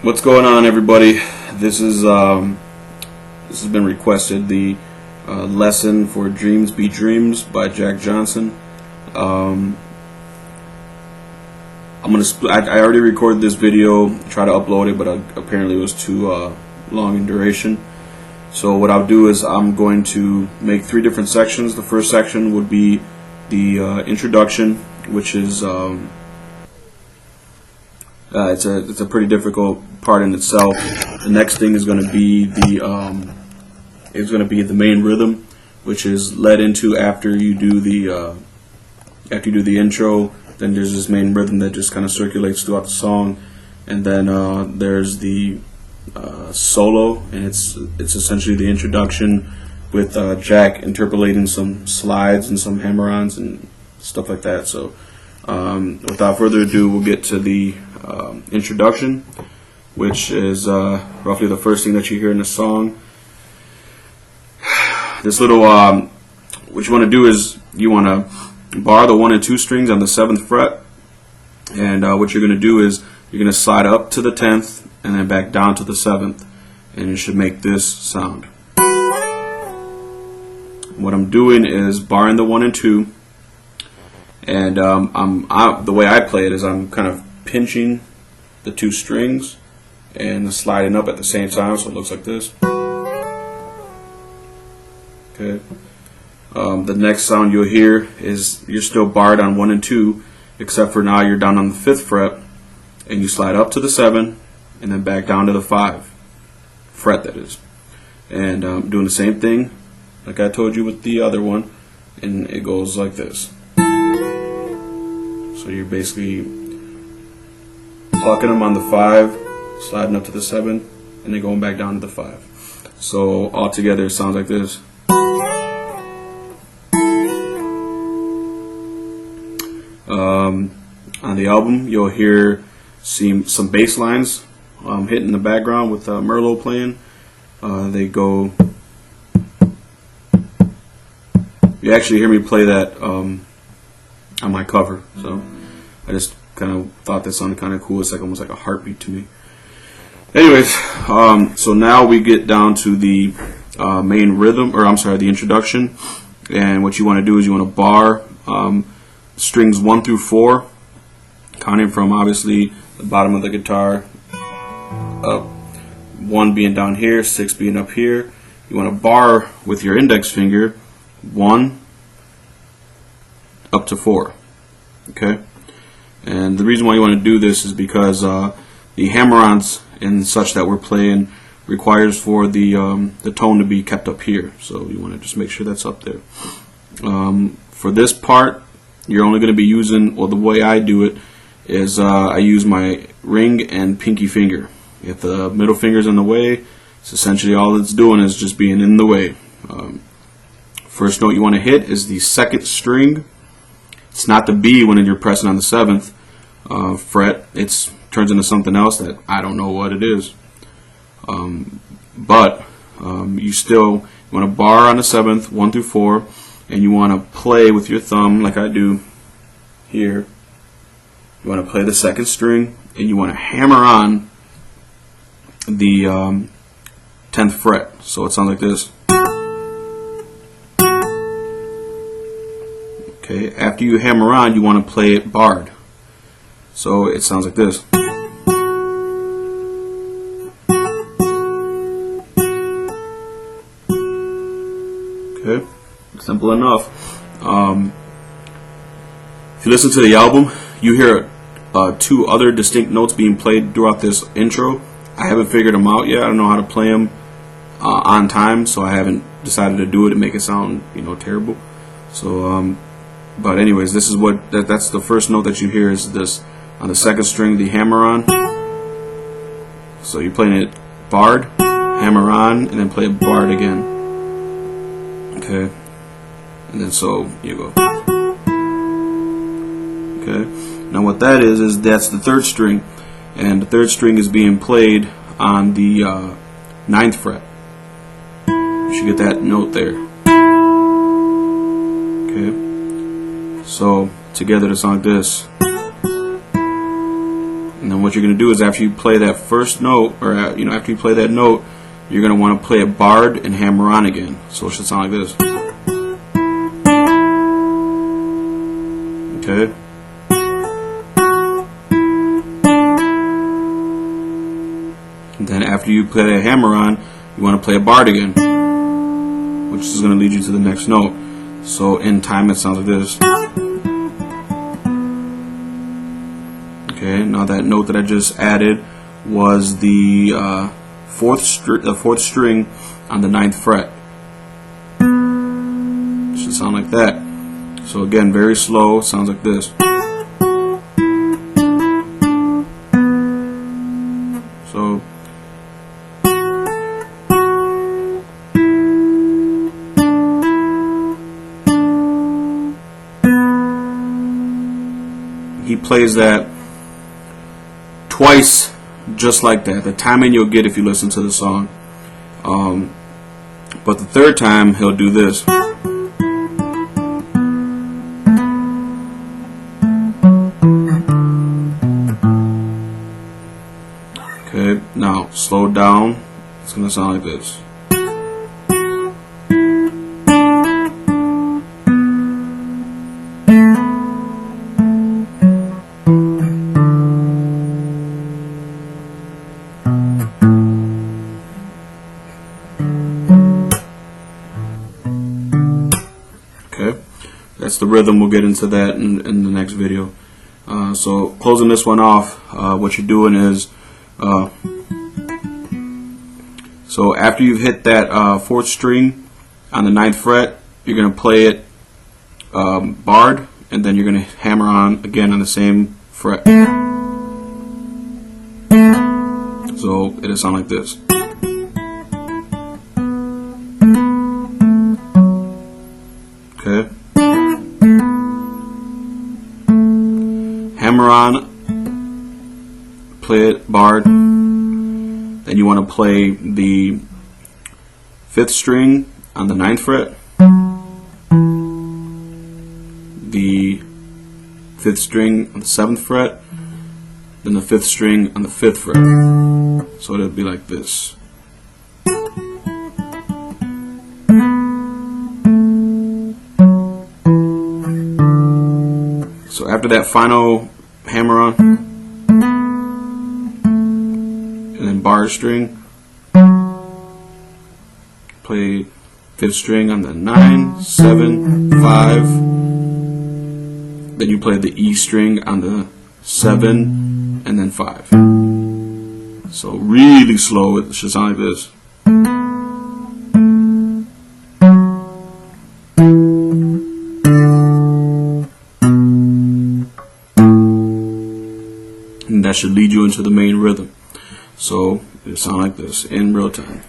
What's going on, everybody? This has been requested. The lesson for Dreams Be Dreams by Jack Johnson. I'm gonna. I already recorded this video. Try to upload it, but apparently it was too long in duration. So what I'll do is I'm going to make 3 different sections. The first section would be the introduction, which is it's a pretty difficult part in itself. The next thing is going to be the main rhythm, which is led into after you do the intro. Then there's this main rhythm that just kind of circulates throughout the song, and then there's the solo, and it's essentially the introduction with Jack interpolating some slides and some hammer-ons and stuff like that. So without further ado, we'll get to the introduction, which is roughly the first thing that you hear in the song. This little what you want to do is you want to bar the 1 and 2 strings on the 7th fret, and what you're going to do is you're going to slide up to the 10th and then back down to the 7th, and it should make this sound. What I'm doing is barring the 1 and 2, and the way I play it is I'm kind of pinching the 2 strings and sliding up at the same time, so it looks like this. Okay. The next sound you'll hear is you're still barred on 1 and 2, except for now you're down on the 5th fret, and you slide up to the 7 and then back down to the 5 fret, that is. And doing the same thing like I told you with the other one, and it goes like this. So you're basically plucking them on the 5, sliding up to the 7, and then going back down to the 5. So altogether it sounds like this. On the album, you'll hear some bass lines hitting in the background with Merlot playing. They go. You actually hear me play that on my cover. So I just kind of thought that sounded kind of cool. It's like almost like a heartbeat to me. Anyways, so now we get down to the main rhythm, or I'm sorry, the introduction. And what you want to do is you want to bar strings 1 through 4, counting from obviously the bottom of the guitar up, 1 being down here, 6 being up here. You want to bar with your index finger 1 up to 4. Okay, and the reason why you want to do this is because the hammer-ons and such that we're playing requires for the tone to be kept up here, so you want to just make sure that's up there. For this part, you're only going to be using, well, the way I do it is I use my ring and pinky finger. If the middle finger's in the way, it's essentially all it's doing is just being in the way. First note you want to hit is the 2nd string. It's not the B when you're pressing on the 7th fret. It turns into something else that I don't know what it is. But you still want to bar on the 7th, 1 through 4, and you want to play with your thumb like I do here. You want to play the 2nd string, and you want to hammer on the 10th fret. So it sounds like this. Okay, after you hammer on, you want to play it barred. So it sounds like this. Okay, simple enough. If you listen to the album, you hear 2 other distinct notes being played throughout this intro. I haven't figured them out yet. I don't know how to play them on time, so I haven't decided to do it and make it sound, terrible. So, but anyways, this is that's the first note that you hear is this on the 2nd string, the hammer on. So you're playing it barred, hammer on, and then play it barred again. Okay, and then so you go. Okay, now what that is that's the 3rd string, and the 3rd string is being played on the 9th fret. You should get that note there. Okay, so together to sound like this. And then what you're going to do is after you play that first note, or after you play that note, you're going to want to play a barred and hammer on again. So it should sound like this. Okay. And then after you play that hammer on, you want to play a barred again, which is going to lead you to the next note. So in time it sounds like this. Okay, now that note that I just added was the fourth string on the 9th fret. It should sound like that. So again, very slow, sounds like this. So he plays that twice, just like that. The timing you'll get if you listen to the song. But the third time he'll do this. Okay, now slow down. It's gonna sound like this. That's the rhythm. We'll get into that in the next video. So closing this one off, what you're doing is, so after you've hit that 4th string on the 9th fret, you're going to play it barred, and then you're going to hammer on again on the same fret. So it'll sound like this. Okay. Hammer on, play it barred. Then you want to play the 5th string on the 9th fret, the 5th string on the 7th fret, then the 5th string on the 5th fret. So it'll be like this. So after that final hammer on and then bar string, play 5th string on the 9, 7, 5, then you play the E string on the 7 and then 5. So really slow, it should sound like this. And that should lead you into the main rhythm. So it sounds like this in real time.